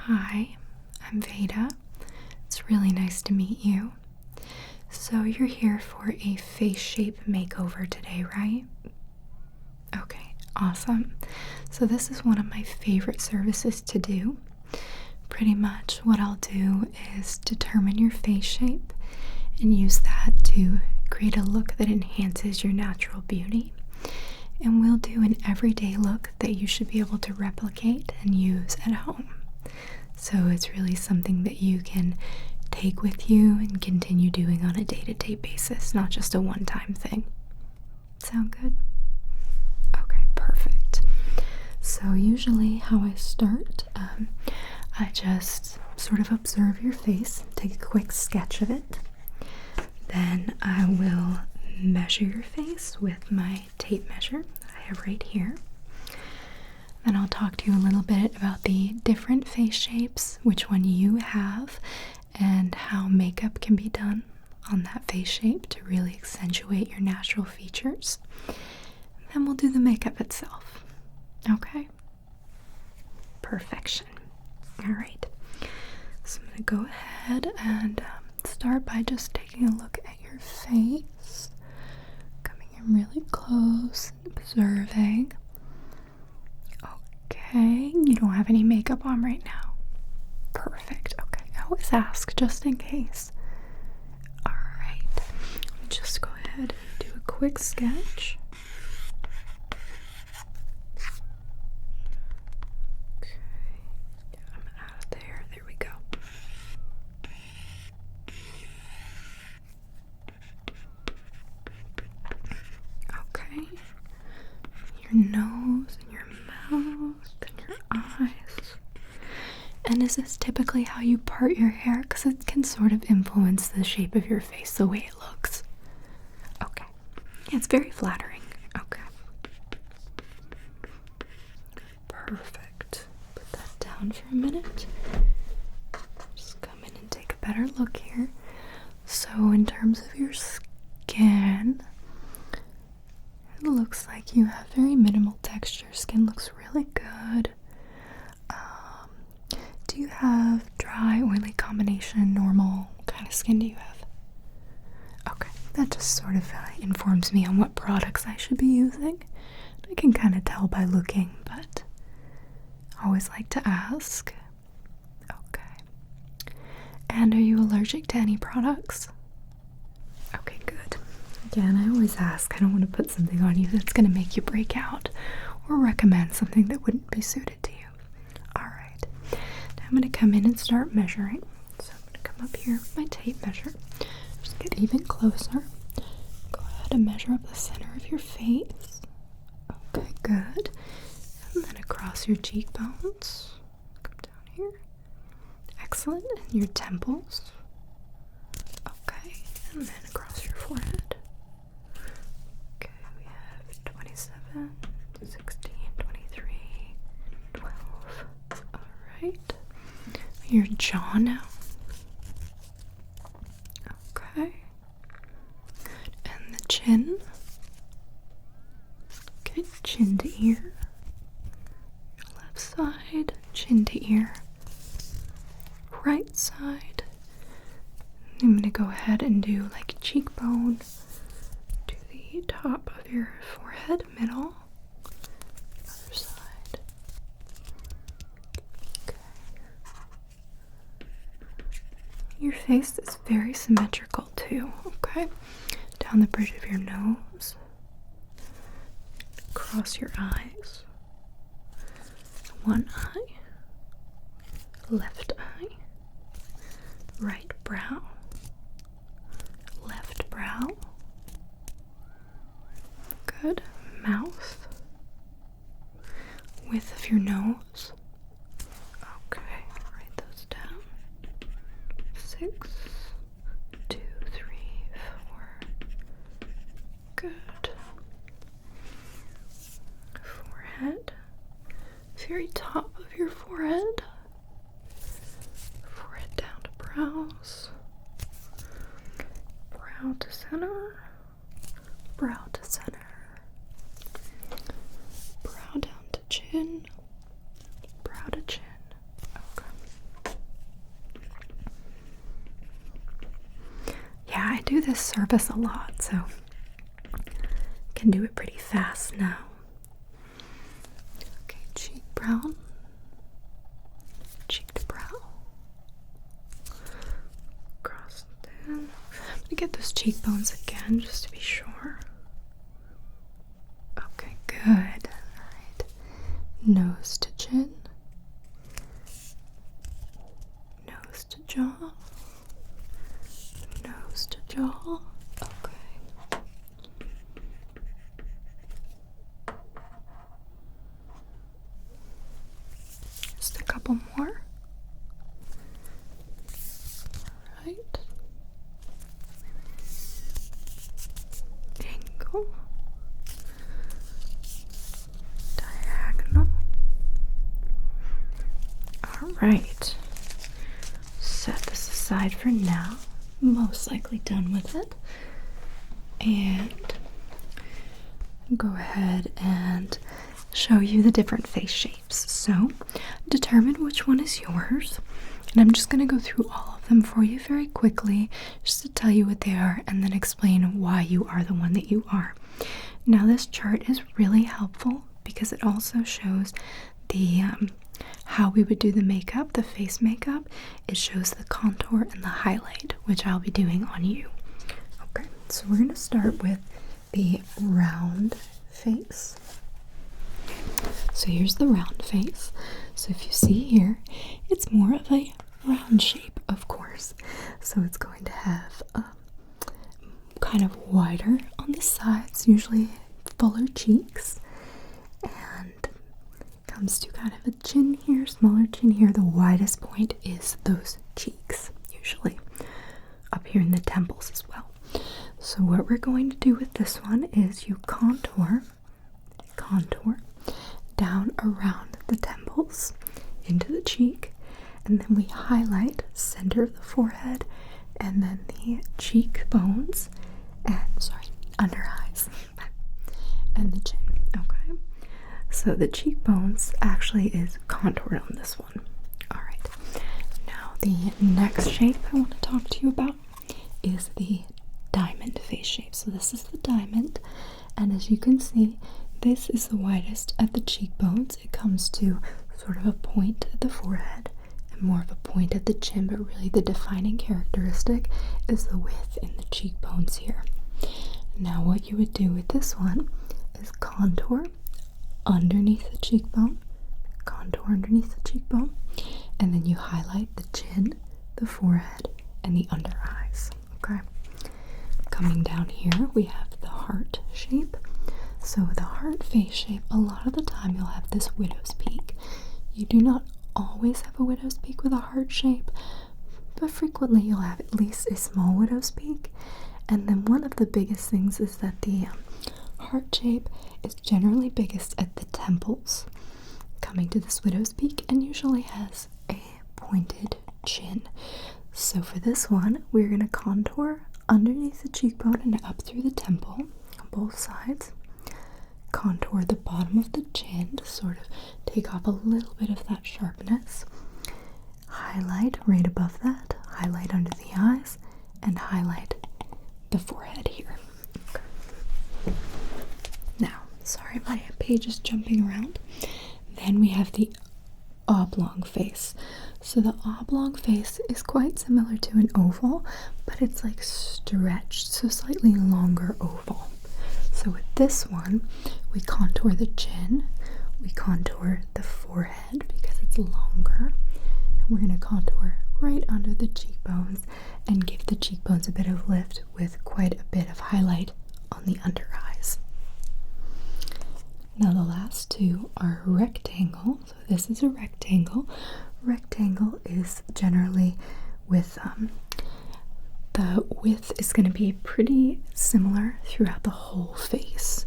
Hi, I'm Veda. It's really nice to meet you. So, you're here for a face shape makeover today, right? Okay, awesome. So, this is one of my favorite services to do. Pretty much what I'll do is determine your face shape and use that to create a look that enhances your natural beauty. And we'll do an everyday look that you should be able to replicate and use at home. So it's really something that you can take with you and continue doing on a day-to-day basis, not just a one-time thing. Sound good? Okay, perfect. So usually how I start, I just sort of observe your face, take a quick sketch of it. Then I will measure your face with my tape measure that I have right here. Then I'll talk to you a little bit about the different face shapes, which one you have, and how makeup can be done on that face shape to really accentuate your natural features. Then we'll do the makeup itself. Okay? Perfection. Alright. So I'm going to go ahead and start by just taking a look at your face. Coming in really close, observing. Okay, you don't have any makeup on right now. Perfect. Okay, I always ask just in case. Alright, let me just go ahead and do a quick sketch. Okay, I'm out of there. There we go. Okay, your nose and your mouth and your eyes. And is this typically how you part your hair? Because it can sort of influence the shape of your face, the way it looks. Okay. Yeah, it's very flattering. Okay. Perfect. Put that down for a minute. Just come in and take a better look here. So in terms of your skin, it looks like you have very minimal texture. Skin looks really good. Do you have dry, oily combination, normal? What kind of skin do you have? Okay, that just sort of informs me on what products I should be using. I can kind of tell by looking, but I always like to ask. Okay. And are you allergic to any products? Okay, good. Again, I always ask. I don't want to put something on you that's going to make you break out or recommend something that wouldn't be suited to you. Alright, now I'm going to come in and start measuring. So I'm going to come up here with my tape measure. Just get even closer. Go ahead and measure up the center of your face. Okay, good. And then across your cheekbones. Come down here. Excellent. And your temples. Okay, and then across your forehead. Okay, we have 27, 16, 23, 12. Alright. Your jaw now. Okay. Good. And the chin. Okay, chin to ear. Left side, chin to ear. Right side. I'm going to go ahead and do like cheekbone to the top of your forehead, middle. Other side. Okay. Your face is very symmetrical too, okay? Down the bridge of your nose. Across your eyes. One eye. Left eye. Right brow. Left brow. Good. Mouth. Width of your nose. Okay, write those down. 6, 2, 3, 4. Good. Forehead. Very top of your forehead. Forehead down to brows. Brow to center. Brow to center. Brow down to chin. Brow to chin. Okay. do this service a lot, so can do it pretty fast now. Okay, cheek brown, cheek to brow, cross down. I'm gonna get those cheekbones again just to be sure. Okay, good. All right, nose to chin, nose to jaw, nose to jaw. Okay. Just a couple more. All right. Angle. Diagonal. All right. Set this aside for now. Most likely done with it. And go ahead and show you the different face shapes. So determine which one is yours, and I'm just going to go through all of them for you very quickly just to tell you what they are and then explain why you are the one that you are. Now this chart is really helpful because it also shows the how we would do the makeup, the face makeup. It shows the contour and the highlight, which I'll be doing on you. Okay, so we're going to start with the round face. So here's the round face. So if you see here, it's more of a round shape, of course. So it's going to have kind of wider on the sides, usually fuller cheeks, and comes to kind of a chin here, smaller chin here. The widest point is those cheeks, usually up here in the temples as well. So what we're going to do with this one is you contour down around the temples into the cheek, and then we highlight center of the forehead and then the cheekbones and under eyes and the chin. Okay, so the cheekbones actually is contoured on this one. All right, now the next shape I want to talk to you about is the diamond face shape. So this is the diamond, and as you can see, this is the widest at the cheekbones. It comes to sort of a point at the forehead and more of a point at the chin, but really the defining characteristic is the width in the cheekbones here. Now what you would do with this one is contour underneath the cheekbone, and then you highlight the chin, the forehead, and the under eyes. Okay. Coming down here, we have the heart shape. So the heart face shape, a lot of the time you'll have this widow's peak. You do not always have a widow's peak with a heart shape, but frequently you'll have at least a small widow's peak. And then one of the biggest things is that the heart shape is generally biggest at the temples, coming to this widow's peak, and usually has a pointed chin. So for this one, we're going to contour underneath the cheekbone and up through the temple on both sides. Contour the bottom of the chin to sort of take off a little bit of that sharpness. Highlight right above that, highlight under the eyes, and highlight the forehead here. Okay. Now, sorry, my page is jumping around. Then we have the oblong face. So the oblong face is quite similar to an oval, but it's like stretched, so slightly longer oval. So with this one, we contour the chin, we contour the forehead because it's longer, and we're going to contour right under the cheekbones and give the cheekbones a bit of lift with quite a bit of highlight on the under eyes. Now the last two are rectangle. So this is a rectangle. Rectangle is generally with the width is going to be pretty similar throughout the whole face,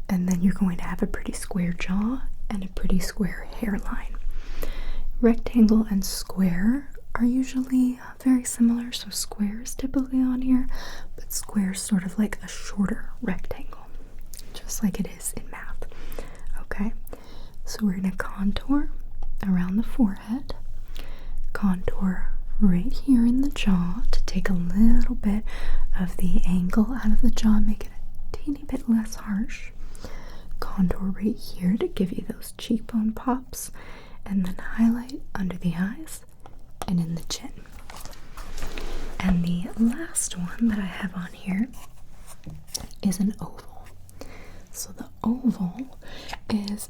and then you're going to have a pretty square jaw and a pretty square hairline. Rectangle and square are usually very similar, so square is typically on here, but square is sort of like a shorter rectangle, just like it is in math. Okay, so we're going to contour around the forehead, contour right here in the jaw to take a little bit of the angle out of the jaw, make it a teeny bit less harsh. Contour right here to give you those cheekbone pops, and then highlight under the eyes and in the chin. And the last one that I have on here is an oval. So the oval is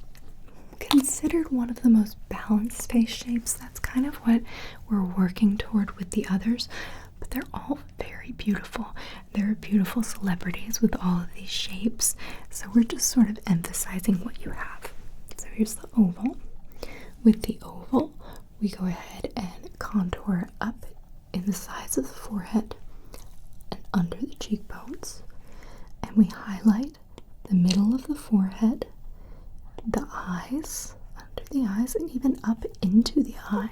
considered one of the most balanced face shapes. That's kind of what we're working toward with the others, but they're all very beautiful. There are beautiful celebrities with all of these shapes, so we're just sort of emphasizing what you have. So here's the oval. With the oval, we go ahead and contour up in the sides of the forehead and under the cheekbones, and we highlight the middle of the forehead, the eyes, under the eyes, and even up into the eye,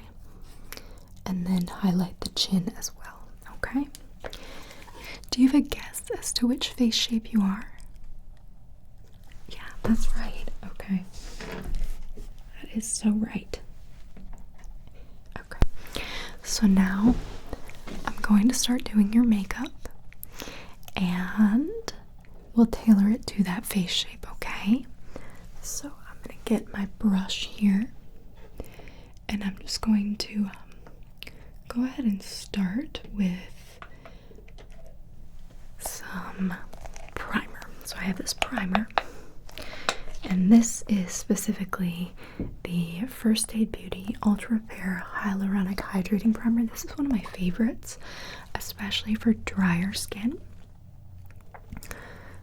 and then highlight the chin as well. Okay? Do you have a guess as to which face shape you are? Yeah, that's right. Okay. That is so right. Okay. So now I'm going to start doing your makeup, and we'll tailor it to that face shape, okay? So I'm going to get my brush here, and I'm just going to go ahead and start with some primer. So I have this primer, and this is specifically the First Aid Beauty Ultra Repair Hyaluronic Hydrating Primer. This is one of my favorites, especially for drier skin.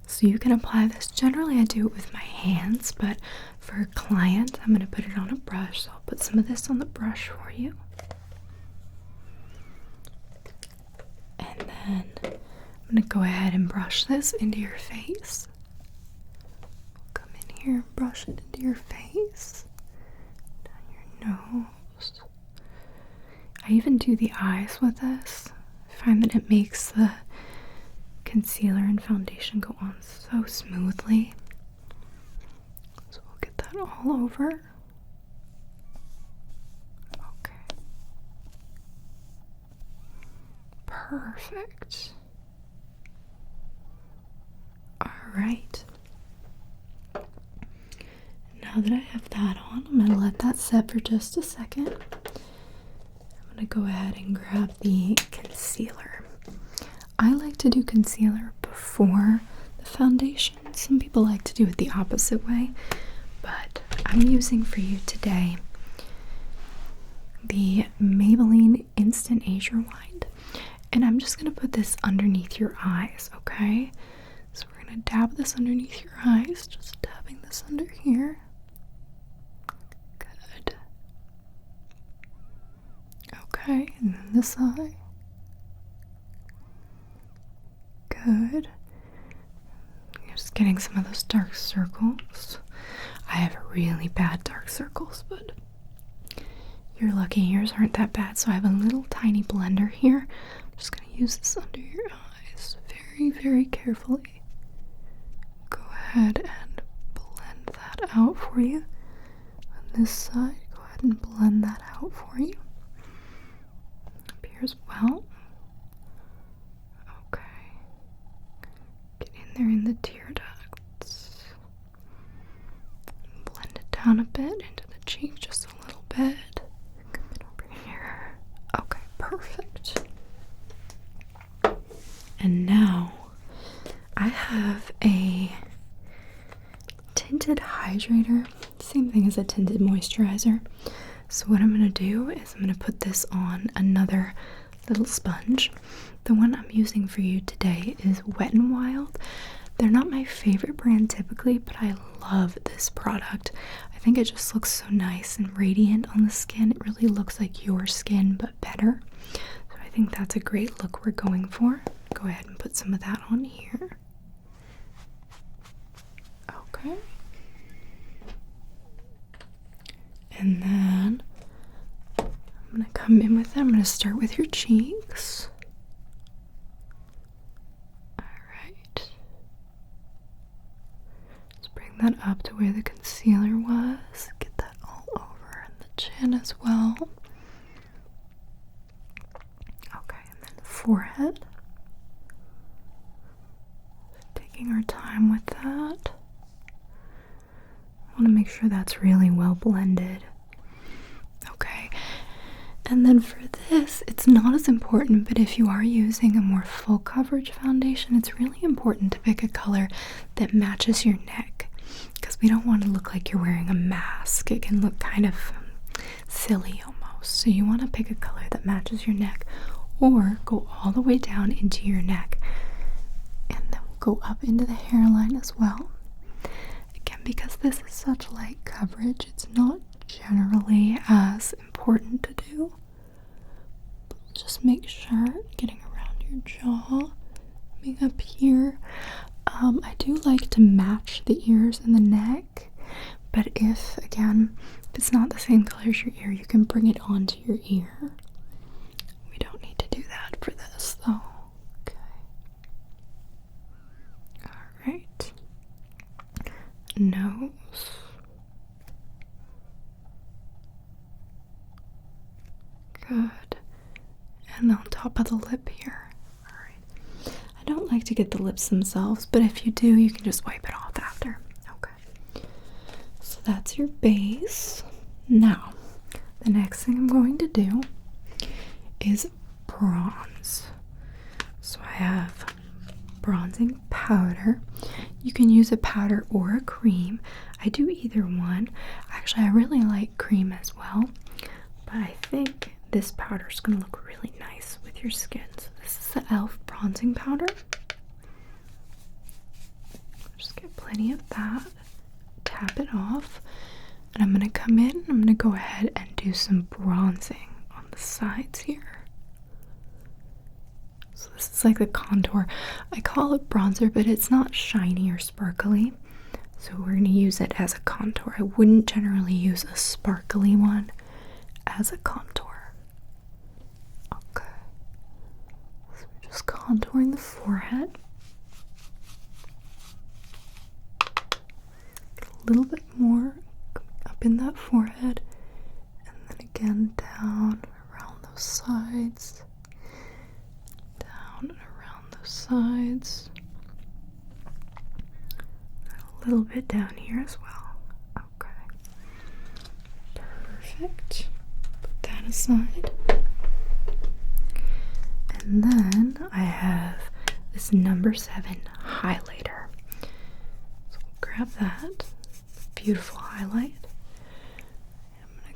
So you can apply this. Generally I do it with my hands, but for a client I'm going to put it on a brush. So I'll put some of this on the brush for you. And then I'm going to go ahead and brush this into your face. Come in here and brush it into your face, down your nose. I even do the eyes with this. I find that it makes the concealer and foundation go on so smoothly. So we'll get that all over. Okay. Perfect. Alright. Now that I have that on, I'm going to let that set for just a second. I'm going to go ahead and grab the concealer. I like to do concealer before the foundation. Some people like to do it the opposite way, but I'm using for you today the Maybelline Instant Age Rewind, and I'm just going to put this underneath your eyes, okay? So we're going to dab this underneath your eyes, just dabbing this under here. Good. Okay, and then this eye. Good. Just getting some of those dark circles. I have really bad dark circles, but you're lucky yours aren't that bad. So I have a little tiny blender here. I'm just going to use this under your eyes very, very carefully. Go ahead and blend that out for you. On this side, go ahead and blend that out for you. Up here as well. There in the tear ducts. Blend it down a bit into the cheek, just a little bit. Come in over here. Okay, perfect. And now I have a tinted hydrator, same thing as a tinted moisturizer. So what I'm going to do is I'm going to put this on another little sponge. The one I'm using for you today is Wet n Wild. They're not my favorite brand typically, but I love this product. I think it just looks so nice and radiant on the skin. It really looks like your skin, but better. So I think that's a great look we're going for. Go ahead and put some of that on here. Okay. And then I'm going to come in with it. I'm going to start with your cheeks. Alright. Let's bring that up to where the concealer was. Get that all over in the chin as well. forehead. Taking our time with that. I want to make sure that's really well blended. Okay. And then for this, it's not as important, but if you are using a more full coverage foundation, it's really important to pick a color that matches your neck, because we don't want to look like you're wearing a mask. It can look kind of silly almost. So you want to pick a color that matches your neck, or go all the way down into your neck, and then we'll go up into the hairline as well. Again, because this is such light coverage, it's not generally as important to do. But just make sure getting around your jaw, coming up here. I do like to match the ears and the neck, but if it's not the same color as your ear, you can bring it onto your ear. We don't need to do that for this though. Okay. Alright. Nose. Good. And on top of the lip here. Alright. I don't like to get the lips themselves, but if you do, you can just wipe it off after. Okay. So that's your base. Now, the next thing I'm going to do is bronze. So I have bronzing powder. You can use a powder or a cream. I do either one. Actually, I really like cream as well, but I think this powder is going to look really nice with your skin. So this is the e.l.f. bronzing powder. Just get plenty of that. Tap it off. And I'm going to come in, I'm going to go ahead and do some bronzing on the sides here. So this is like the contour. I call it bronzer, but it's not shiny or sparkly. So we're going to use it as a contour. I wouldn't generally use a sparkly one as a contour. Okay. So we're just contouring the forehead. Get a little bit more up in that forehead, and then again down around those sides, down and around those sides, and a little bit down here as well. Okay, perfect. Put that aside, and then I have this number 7 highlighter. So we'll grab that. Beautiful highlight.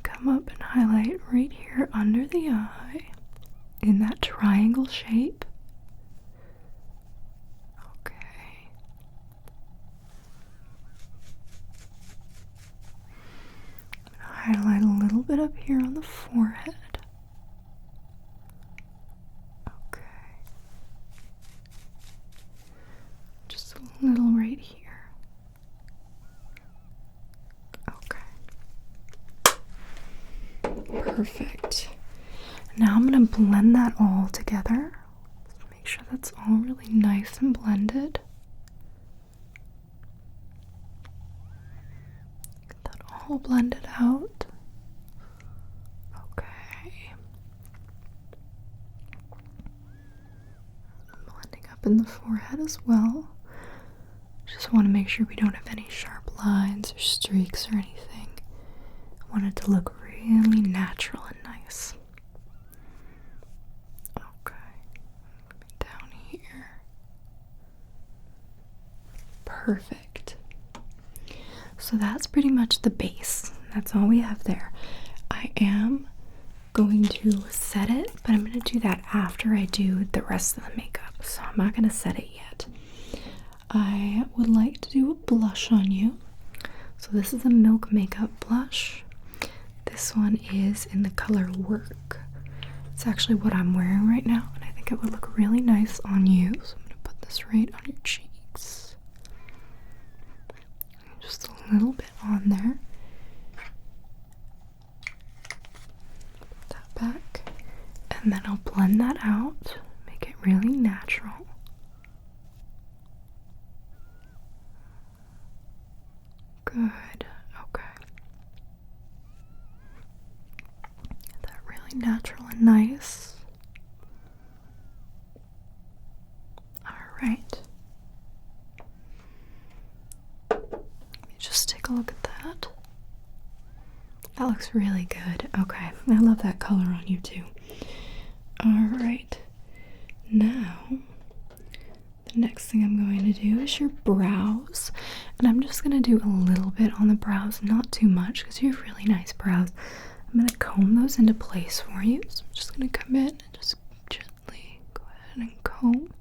Come up and highlight right here under the eye in that triangle shape. Okay. I'm gonna highlight a little bit up here on the forehead. Okay. Just a little right here. Perfect. Now I'm going to blend that all together. Make sure that's all really nice and blended. Get that all blended out. Okay. Blending up in the forehead as well. Just want to make sure we don't have any sharp lines or streaks or anything. I want it to look really natural and nice. Okay, down here. Perfect. So that's pretty much the base. That's all we have there. I am going to set it, but I'm going to do that after I do the rest of the makeup. So I'm not going to set it yet. I would like to do a blush on you. So this is a Milk Makeup blush. This one is in the color Work. It's actually what I'm wearing right now, and I think it would look really nice on you. So I'm going to put this right on your cheeks. Just a little bit on there. Put that back. And then I'll blend that out. Make it really natural. Good. Natural and nice. looks really good. Okay, I love that color on you too. Alright, now the next thing I'm going to do is your brows. And I'm just going to do a little bit on the brows, not too much because you have really nice brows. I'm going to comb those into place for you. So I'm just going to come in and just gently go ahead and comb.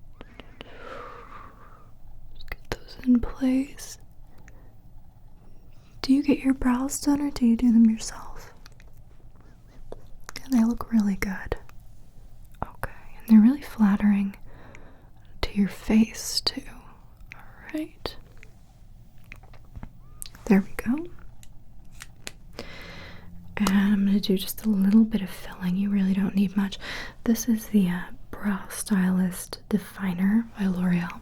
Just get those in place. Do you get your brows done or do you do them yourself? And they look really good. Okay, and they're really flattering to your face too. Alright. There we go. And I'm going to do just a little bit of filling. You really don't need much. This is the Brow Stylist Definer by L'Oreal.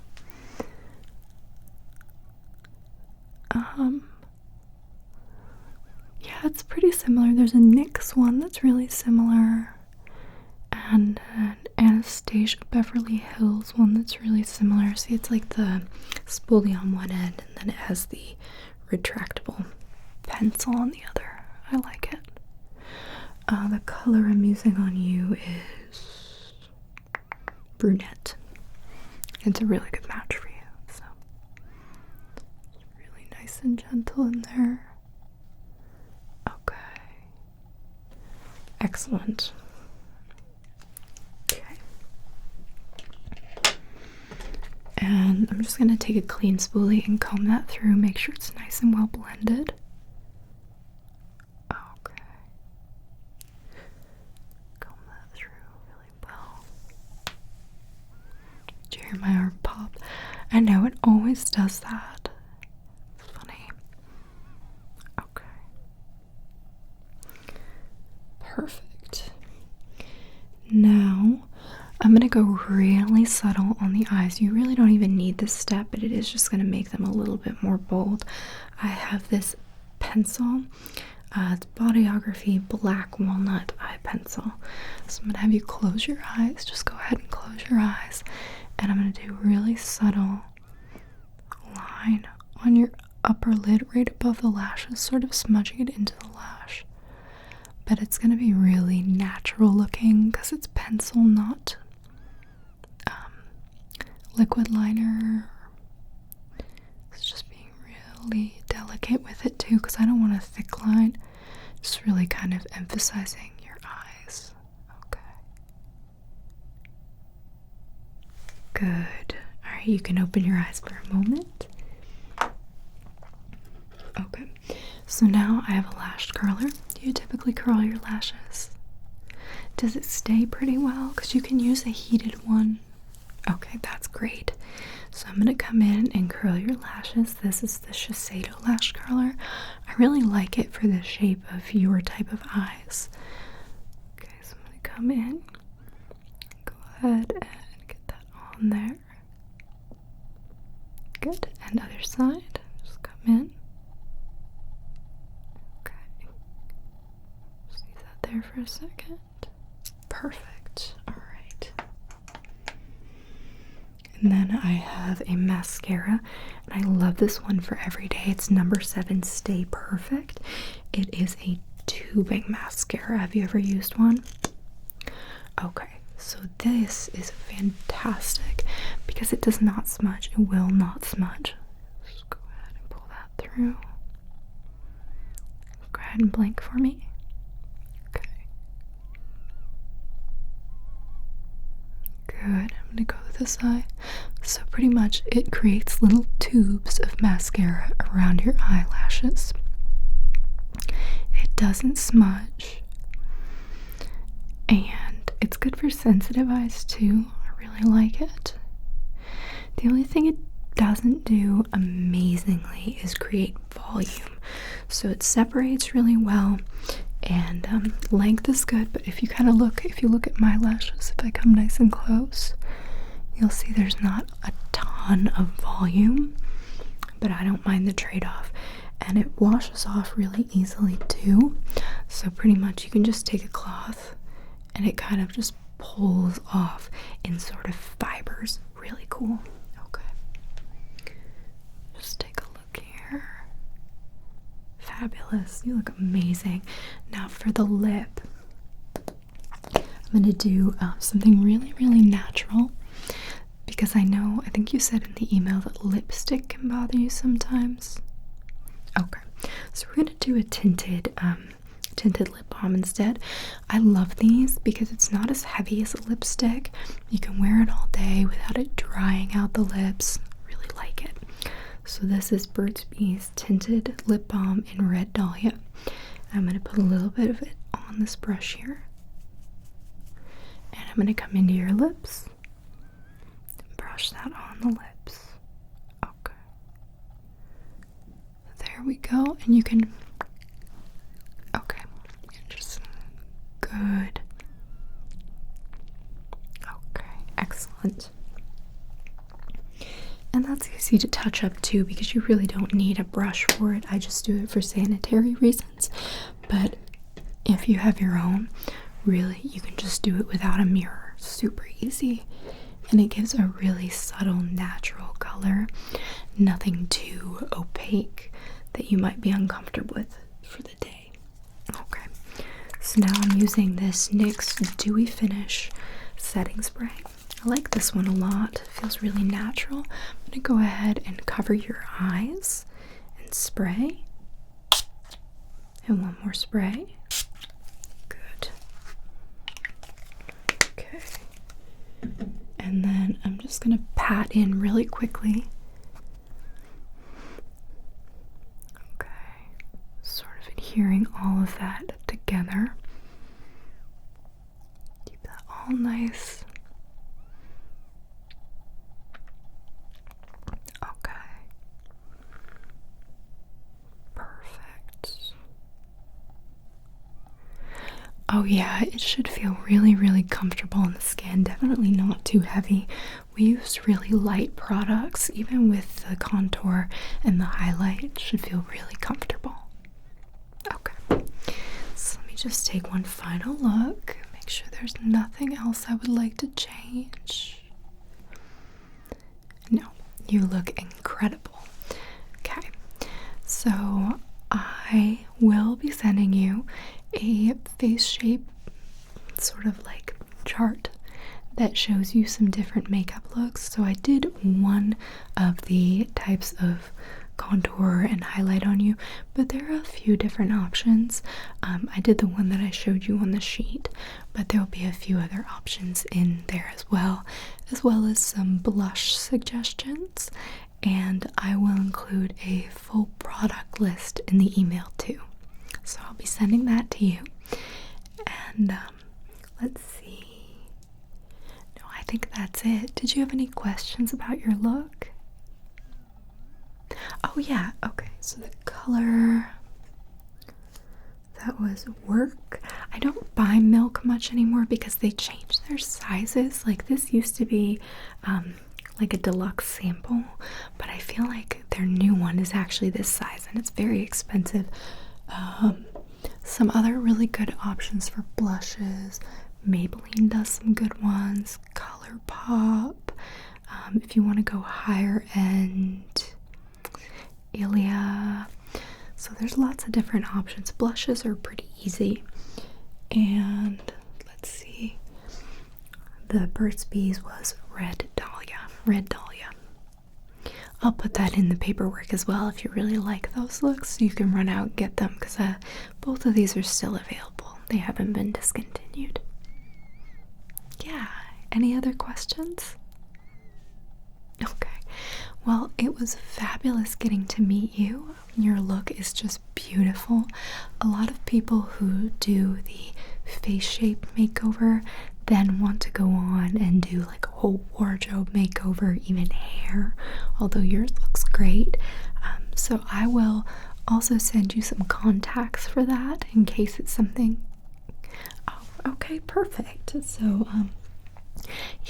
Yeah, it's pretty similar. There's a NYX one that's really similar, and an Anastasia Beverly Hills one that's really similar. See, it's like the spoolie on one end, and then it has the retractable pencil on the other. I like it. The color I'm using on you is brunette. It's a really good match for you. So it's really nice and gentle in there. Okay. Excellent. Okay. And I'm just going to take a clean spoolie and comb that through, make sure it's nice and well blended. Okay. Comb that through really well. Did you hear my arm pop? I know, it always does that. It's funny. Okay. Perfect. Now, I'm going to go really subtle on the eyes. You really don't even need this step, but it is just going to make them a little bit more bold. I have this pencil. It's Bodyography Black Walnut Eye Pencil. So I'm going to have you close your eyes. Just go ahead and close your eyes. And I'm going to do really subtle line on your upper lid right above the lashes, sort of smudging it into the lash. But it's going to be really natural looking because it's pencil, not liquid liner. It's just being really delicate with it too because I don't want a thick line. Just really kind of emphasizing your eyes. Okay. Good. Alright, you can open your eyes for a moment. Okay. So now I have a lash curler. Do you typically curl your lashes? Does it stay pretty well? Because you can use a heated one. Okay, that's great. So I'm going to come in and curl your lashes. This is the Shiseido lash curler. I really like it for the shape of your type of eyes. Okay, so I'm going to come in. Go ahead and get that on there. Good. And other side. Just come in. Okay. Just leave that there for a second. Perfect. Alright. And then I have a mascara, and I love this one for every day. It's number 7 Stay Perfect. It is a tubing mascara. Have you ever used one? Okay, so this is fantastic because it does not smudge. It will not smudge. Just go ahead and pull that through. Go ahead and blink for me. Okay. Good. I'm going to go with this eye. So pretty much it creates little tubes of mascara around your eyelashes. It doesn't smudge. And it's good for sensitive eyes too. I really like it. The only thing it doesn't do amazingly is create volume. So it separates really well. And length is good, but if you look at my lashes, if I come nice and close, you'll see there's not a ton of volume, but I don't mind the trade-off. And it washes off really easily too. So pretty much you can just take a cloth and it kind of just pulls off in sort of fibers. Really cool. Okay. Just take a look here. fabulous. You look amazing. Now for the lip, I'm going to do something really, really natural because I think you said in the email that lipstick can bother you sometimes. Okay, so we're going to do a tinted lip balm instead. I love these because it's not as heavy as a lipstick. You can wear it all day without it drying out the lips. Really like it. So this is Burt's Bees Tinted Lip Balm in Red Dahlia. I'm going to put a little bit of it on this brush here. And I'm going to come into your lips and brush that on the lips. Okay. There we go. And you can... Okay. Just good. Okay. Excellent. And that's easy to touch up too because you really don't need a brush for it. I just do it for sanitary reasons. But if you have your own, really, you can just do it without a mirror. Super easy. And it gives a really subtle, natural color. Nothing too opaque that you might be uncomfortable with for the day. Okay. So now I'm using this NYX Dewy Finish setting spray. I like this one a lot. It feels really natural. I'm going to go ahead and cover your eyes and spray. And one more spray. Good. Okay. And then I'm just going to pat in really quickly. Okay. Sort of adhering all of that together. Keep that all nice. Oh yeah, it should feel really, really comfortable on the skin. Definitely not too heavy. We used really light products, even with the contour and the highlight. It should feel really comfortable. Okay, so let me just take one final look. Make sure there's nothing else I would like to change. No, you look incredible. Okay, so I will be sending you a face shape sort of like chart that shows you some different makeup looks. So I did one of the types of contour and highlight on you, but there are a few different options. I did the one that I showed you on the sheet, but there will be a few other options in there as well as some blush suggestions, and I will include a full product list in the email too. So I'll be sending that to you. And let's see. No, I think that's it. Did you have any questions about your look? Oh yeah, okay. So the color, that was Work. I don't buy Milk much anymore because they changed their sizes. Like this used to be like a deluxe sample, but I feel like their new one is actually this size and it's very expensive. Some other really good options for blushes. Maybelline does some good ones. ColourPop. If you want to go higher end, Ilia. So there's lots of different options. Blushes are pretty easy. And let's see. The Burt's Bees was Red Dahlia. Red Dahlia. I'll put that in the paperwork as well if you really like those looks. You can run out and get them because both of these are still available. They haven't been discontinued. Yeah. Any other questions? Okay. Well, it was fabulous getting to meet you. Your look is just beautiful. A lot of people who do the face shape makeover then want to go on and do like a whole wardrobe makeover, even hair, although yours looks great. So I will also send you some contacts for that in case it's something. Oh, okay, perfect. So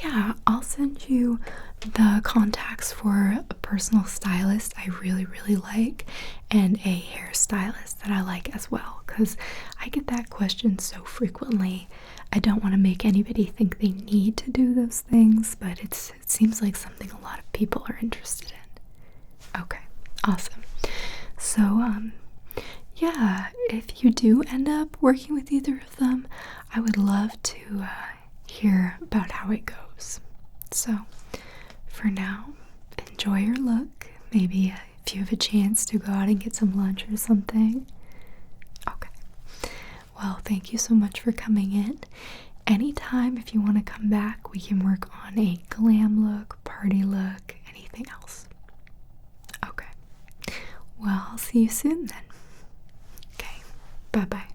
yeah, I'll send you the contacts for a personal stylist I really, really like and a hairstylist that I like as well, because I get that question so frequently. I don't want to make anybody think they need to do those things, but it seems like something a lot of people are interested in. Okay, awesome. So Yeah, if you do end up working with either of them, I would love to hear about how it goes. So, for now, enjoy your look. Maybe if you have a chance to go out and get some lunch or something. Okay. Well, thank you so much for coming in. Anytime, if you want to come back, we can work on a glam look, party look, anything else. Okay. Well, I'll see you soon then. Okay. Bye-bye.